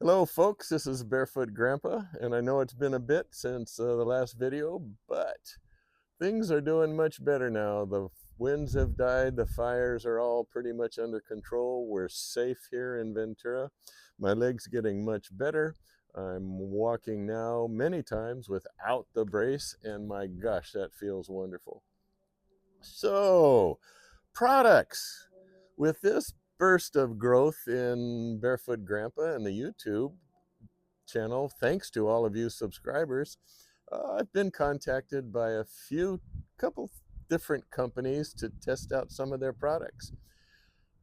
Hello folks, this is Barefoot Grandpa, and I know it's been a bit since the last video, but things are doing much better now. The winds have died, the fires are all pretty much under control. We're safe here in Ventura. My leg's getting much better. I'm walking now many times without the brace, and my gosh, that feels wonderful. So, products. With this burst of growth in Barefoot Grandpa and the YouTube channel, thanks to all of you subscribers, I've been contacted by a couple different companies to test out some of their products.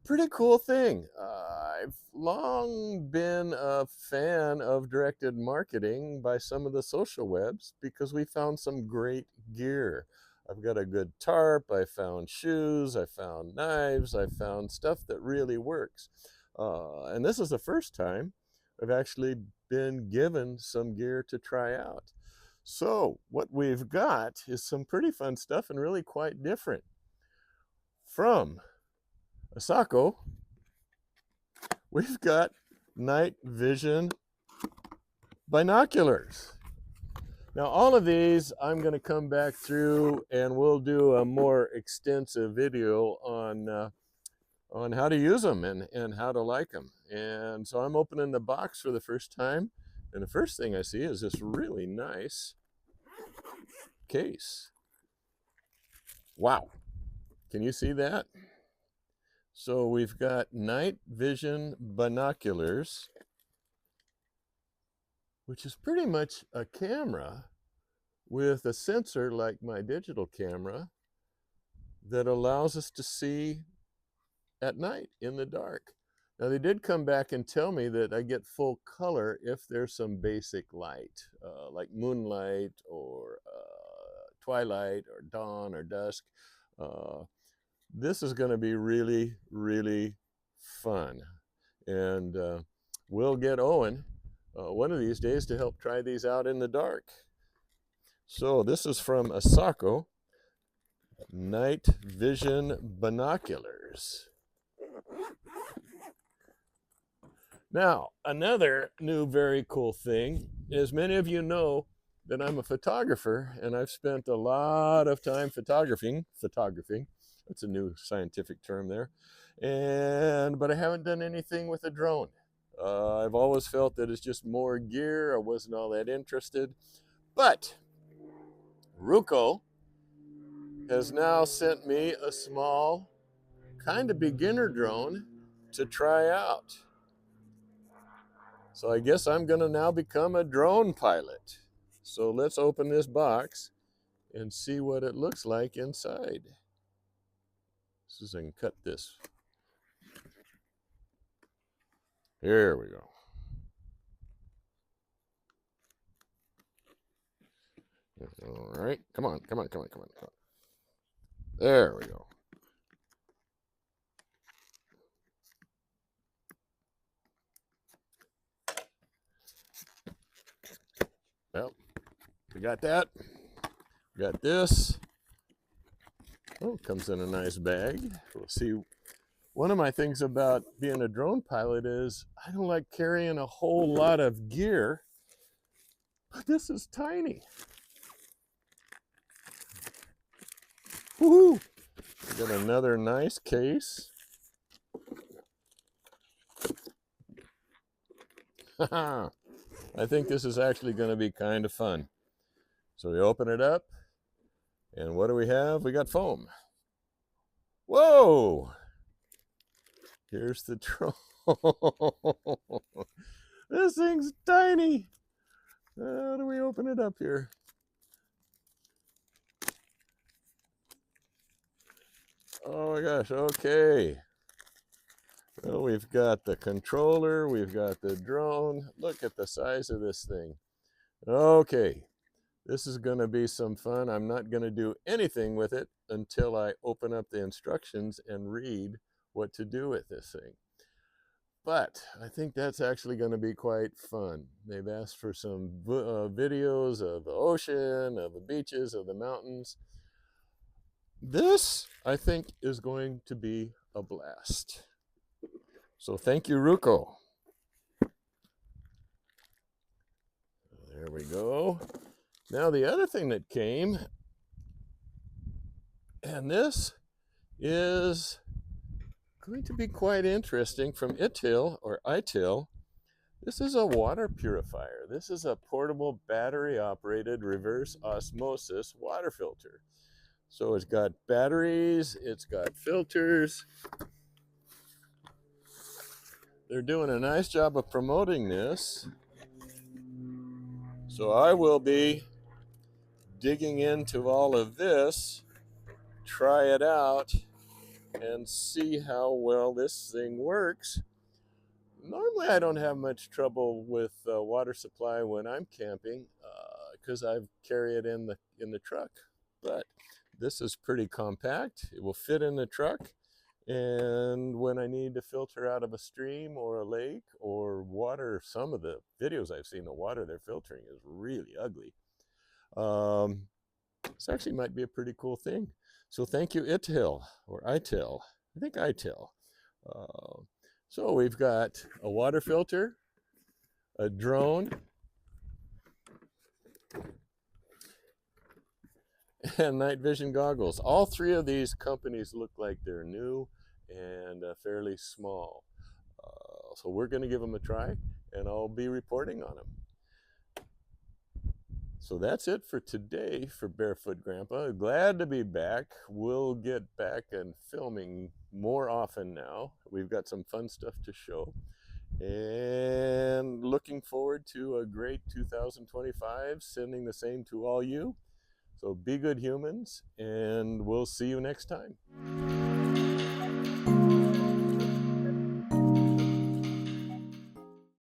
Pretty cool thing. I've long been a fan of directed marketing by some of the social webs because we found some great gear. I've got a good tarp, I found shoes, I found knives, I found stuff that really works. And this is the first time I've actually been given some gear to try out. So what we've got is some pretty fun stuff and really quite different. From Asako, we've got night vision binoculars. Now all of these I'm going to come back through and we'll do a more extensive video on how to use them and how to like them. And so I'm opening the box for the first time, and the first thing I see is this really nice case. Wow, can you see that? So we've got night vision binoculars, which is pretty much a camera with a sensor like my digital camera that allows us to see at night in the dark. Now they did come back and tell me that I get full color if there's some basic light, like moonlight or twilight or dawn or dusk. This is going to be really, really fun. And we'll get Owen one of these days to help try these out in the dark. So this is from Asako, night vision binoculars. Now, another new very cool thing is many of you know that I'm a photographer and I've spent a lot of time photographing. That's a new scientific term there. But I haven't done anything with a drone. I've always felt that it's just more gear. I wasn't all that interested. But Ruko has now sent me a small, kind of beginner drone to try out. So I guess I'm going to now become a drone pilot. So let's open this box and see what it looks like inside. So I can cut this. Here we go. All right, come on. There we go. Well, we got that. We got this. Oh, it comes in a nice bag. We'll see. One of my things about being a drone pilot is I don't like carrying a whole lot of gear, but this is tiny. Woohoo! Got another nice case. I think this is actually going to be kind of fun. So we open it up, and what do we have? We got foam. Whoa! Here's the drone. This thing's tiny. How do we open it up here? Oh my gosh, okay. Well, we've got the controller, we've got the drone. Look at the size of this thing. Okay, this is going to be some fun. I'm not going to do anything with it until I open up the instructions and read what to do with this thing. But I think that's actually going to be quite fun. They've asked for some videos of the ocean, of the beaches, of the mountains. This, I think, is going to be a blast. So thank you, Ruko. we go. Now the other thing that came, and this is going to be quite interesting, from ITIL or ITIL. This is a water purifier. This is a portable battery operated reverse osmosis water filter. So it's got batteries, it's got filters. They're doing a nice job of promoting this. So I will be digging into all of this, try it out, and see how well this thing works. Normally I don't have much trouble with water supply when I'm camping because I carry it in the truck. But this is pretty compact. It will fit in the truck. And when I need to filter out of a stream or a lake or water, some of the videos I've seen, the water they're filtering is really ugly. This actually might be a pretty cool thing. So thank you, ITIL, or ITIL. I think ITIL. So we've got a water filter, a drone, and night vision goggles. All three of these companies look like they're new and fairly small. So we're going to give them a try, and I'll be reporting on them. So that's it for today for Barefoot Grandpa. Glad to be back. We'll get back and filming more often now. We've got some fun stuff to show. And looking forward to a great 2025, sending the same to all you. So be good humans, and we'll see you next time.